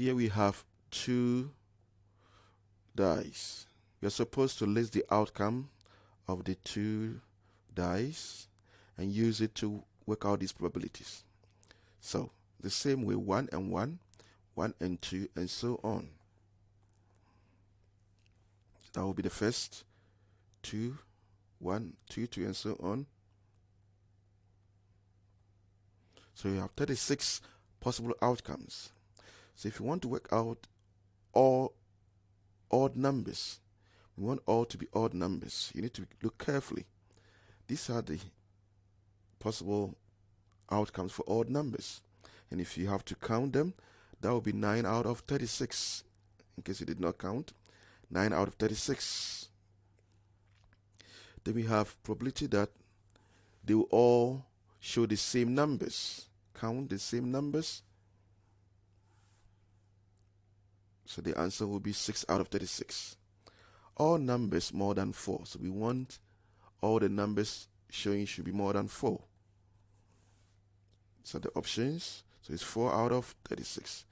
Here we have 2 dice. You're supposed to list the outcome of the 2 dice and use it to work out these probabilities. So the same way, 1 and 1, 1 and 2, and so on. That will be the first 2, 1, 2, 2, and so on. So you have 36 possible outcomes. So if you want to work out all odd numbers, we want all to be odd numbers, you need to look carefully. These are the possible outcomes for odd numbers. And if you have to count them, that will be 9 out of 36. In case you did not count, 9 out of 36. Then we have probability that they will all show the same numbers. Count the same numbers. So the answer will be 6 out of 36. All numbers more than 4. So we want all the numbers showing should be more than 4. So the options, so it's 4 out of 36.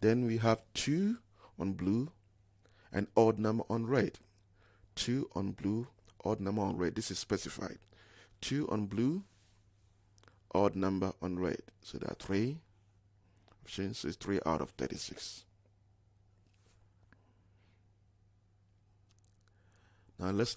Then we have 2 on blue and odd number on red. 2 on blue, odd number on red. This is specified. 2 on blue, odd number on red. So there are 3 options. So it's 3 out of 36. Now let's